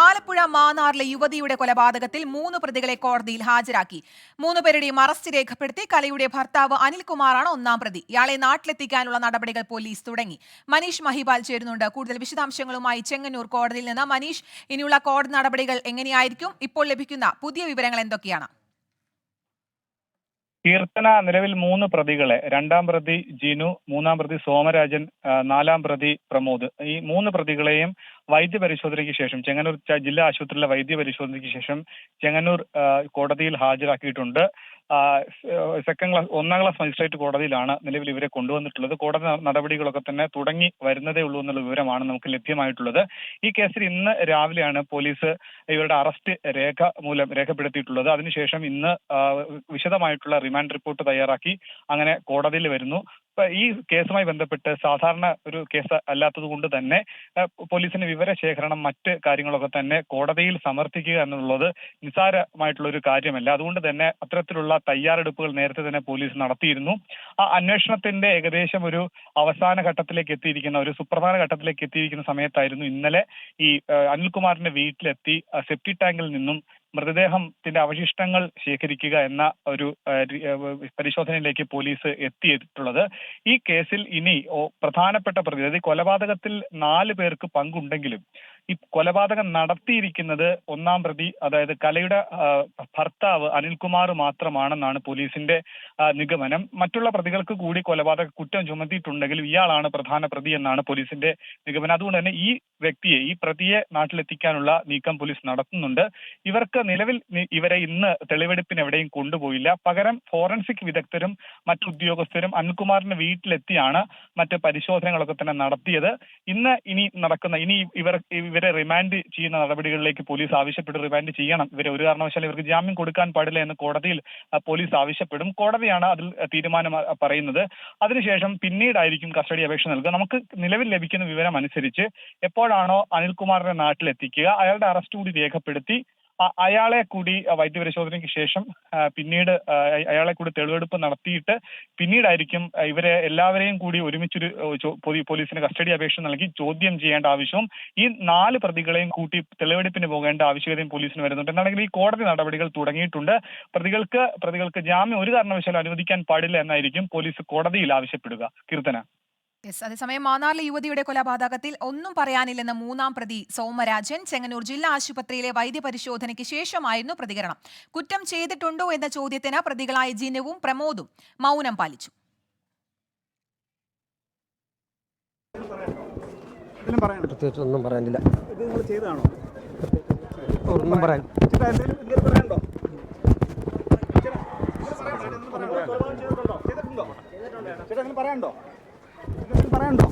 ആലപ്പുഴ മാന്നാറിലെ യുവതിയുടെ കൊലപാതകത്തിൽ 3 പ്രതികളെ കോടതിയിൽ ഹാജരാക്കി. 3 പേരുടെയും അറസ്റ്റ് രേഖപ്പെടുത്തി. കലയുടെ ഭർത്താവ് അനിൽകുമാറാണ് ഒന്നാം പ്രതി. ഇയാളെ നാട്ടിലെത്തിക്കാനുള്ള നടപടികൾ പോലീസ് തുടങ്ങി. മനീഷ് മഹിപാൽ ചേരുന്നുണ്ട് കൂടുതൽ വിശദാംശങ്ങളുമായി ചെങ്ങന്നൂർ കോടതിയിൽ നിന്ന്. മനീഷ്, ഇനിയുള്ള കോടതി നടപടികൾ എങ്ങനെയായിരിക്കും? ഇപ്പോൾ ലഭിക്കുന്ന പുതിയ വിവരങ്ങൾ എന്തൊക്കെയാണ്? കീർത്തന നിലവിൽ 3 പ്രതികളെ, 2ാം പ്രതി ജിനു, 3ാം പ്രതി സോമരാജൻ, 4ാം പ്രതി പ്രമോദ്, ഈ 3 പ്രതികളെയും വൈദ്യപരിശോധനയ്ക്ക് ശേഷം ചെങ്ങന്നൂർ ജില്ലാ ആശുപത്രിയിലെ വൈദ്യപരിശോധനയ്ക്ക് ശേഷം ചെങ്ങന്നൂർ കോടതിയിൽ ഹാജരാക്കിയിട്ടുണ്ട്. സെക്കൻഡ് ക്ലാസ് 1ാം ക്ലാസ് മജിസ്ട്രേറ്റ് കോടതിയിലാണ് നിലവിൽ ഇവരെ കൊണ്ടുവന്നിട്ടുള്ളത്. കോടതി നടപടികളൊക്കെ തന്നെ തുടങ്ങി വരുന്നതേ ഉള്ളൂ എന്നുള്ള വിവരമാണ് നമുക്ക് ലഭ്യമായിട്ടുള്ളത്. ഈ കേസിൽ ഇന്ന് രാവിലെയാണ് പോലീസ് ഇവരുടെ അറസ്റ്റ് രേഖപ്പെടുത്തിയിട്ടുള്ളത്. അതിനുശേഷം ഇന്ന് വിശദമായിട്ടുള്ള റിമാൻഡ് റിപ്പോർട്ട് തയ്യാറാക്കി അങ്ങനെ കോടതിയിൽ വരുന്നു. ഈ കേസുമായി ബന്ധപ്പെട്ട് സാധാരണ ഒരു കേസ് അല്ലാത്തത് കൊണ്ട് തന്നെ പോലീസിന് വിവരശേഖരണം മറ്റ് കാര്യങ്ങളൊക്കെ തന്നെ കോടതിയിൽ സമർപ്പിക്കുക എന്നുള്ളത് നിസ്സാരമായിട്ടുള്ള ഒരു കാര്യമല്ല. അതുകൊണ്ട് തന്നെ അത്തരത്തിലുള്ള തയ്യാറെടുപ്പുകൾ നേരത്തെ തന്നെ പോലീസ് നടത്തിയിരുന്നു. ആ അന്വേഷണത്തിന്റെ ഏകദേശം ഒരു അവസാന ഘട്ടത്തിലേക്ക് എത്തിയിരിക്കുന്ന, ഒരു സുപ്രധാന ഘട്ടത്തിലേക്ക് എത്തിയിരിക്കുന്ന സമയത്തായിരുന്നു ഇന്നലെ ഈ അനിൽകുമാറിന്റെ വീട്ടിലെത്തി സെപ്റ്റി ടാങ്കിൽ നിന്നും മൃതദേഹത്തിന്റെ അവശിഷ്ടങ്ങൾ ശേഖരിക്കുക എന്ന ഒരു പരിശോധനയിലേക്ക് പോലീസ് എത്തിയിട്ടുള്ളത്. ഈ കേസിൽ ഇനി പ്രധാനപ്പെട്ട പ്രതി, അതായത് കൊലപാതകത്തിൽ 4 പേർക്ക് പങ്കുണ്ടെങ്കിലും ഈ കൊലപാതകം നടത്തിയിരിക്കുന്നത് 1ാം പ്രതി, അതായത് കലയുടെ ഭർത്താവ് അനിൽകുമാർ മാത്രമാണെന്നാണ് പോലീസിന്റെ നിഗമനം. മറ്റുള്ള പ്രതികൾക്ക് കൂടി കൊലപാതക കുറ്റം ചുമത്തിയിട്ടുണ്ടെങ്കിലും ഇയാളാണ് പ്രധാന പ്രതി എന്നാണ് പോലീസിന്റെ നിഗമനം. അതുകൊണ്ട് തന്നെ ഈ വ്യക്തിയെ, ഈ പ്രതിയെ നാട്ടിലെത്തിക്കാനുള്ള നീക്കം പോലീസ് നടത്തുന്നുണ്ട്. ഇവർക്ക് നിലവിൽ ഇവരെ ഇന്ന് തെളിവെടുപ്പിന് എവിടെയും കൊണ്ടുപോയില്ല. പകരം ഫോറൻസിക് വിദഗ്ധരും മറ്റു ഉദ്യോഗസ്ഥരും അനിൽകുമാറിന്റെ വീട്ടിലെത്തിയാണ് മറ്റ് പരിശോധനകളൊക്കെ തന്നെ നടത്തിയത്. ഇനി ഇവരെ റിമാൻഡ് ചെയ്യുന്ന നടപടികളിലേക്ക് പോലീസ് ആവശ്യപ്പെട്ട് റിമാൻഡ് ചെയ്യണം. ഇവരെ ഒരു കാരണവശാലും ഇവർക്ക് ജാമ്യം കൊടുക്കാൻ പാടില്ല എന്ന് കോടതിയിൽ പോലീസ് ആവശ്യപ്പെടും. കോടതിയാണ് അതിൽ തീരുമാനം പറയുന്നത്. അതിനുശേഷം പിന്നീടായിരിക്കും കസ്റ്റഡി അപേക്ഷ നൽകുക. നമുക്ക് നിലവിൽ ലഭിക്കുന്ന വിവരം അനുസരിച്ച് എപ്പോഴാണോ അനിൽകുമാറിനെ നാട്ടിലെത്തിക്കുക, അയാളുടെ അറസ്റ്റ് കൂടി രേഖപ്പെടുത്തി അയാളെ കൂടി വൈദ്യപരിശോധനയ്ക്ക് ശേഷം പിന്നീട് അയാളെ കൂടി തെളിവെടുപ്പ് നടത്തിയിട്ട് പിന്നീടായിരിക്കും ഇവരെ എല്ലാവരെയും കൂടി ഒരുമിച്ചൊരു പോലീസിന് കസ്റ്റഡി അപേക്ഷ നൽകി ചോദ്യം ചെയ്യേണ്ട ആവശ്യവും ഈ 4 പ്രതികളെയും കൂട്ടി തെളിവെടുപ്പിന് പോകേണ്ട ആവശ്യകതയും പോലീസിന് വരുന്നുണ്ട്. എന്നാണെങ്കിൽ ഈ കോടതി നടപടികൾ തുടങ്ങിയിട്ടുണ്ട്. പ്രതികൾക്ക് ജാമ്യം ഒരു കാരണവശാലും അനുവദിക്കാൻ പാടില്ല എന്നായിരിക്കും പോലീസ് കോടതിയിൽ ആവശ്യപ്പെടുക. കീർത്തന. അതേസമയം മാന്നാറിലെ യുവതിയുടെ കൊലപാതകത്തിൽ ഒന്നും പറയാനില്ലെന്ന 3ാം പ്രതി സോമരാജൻ ചെങ്ങന്നൂർ ജില്ലാ ആശുപത്രിയിലെ വൈദ്യപരിശോധനയ്ക്ക് ശേഷമായിരുന്നു പ്രതികരണം. കുറ്റം ചെയ്തിട്ടുണ്ടോ എന്ന ചോദ്യത്തിന് പ്രതികളായ ജിനുവും പ്രമോദും മൗനം പാലിച്ചു. ഒന്നും പറയാനില്ല. പറയാനുണ്ടോ?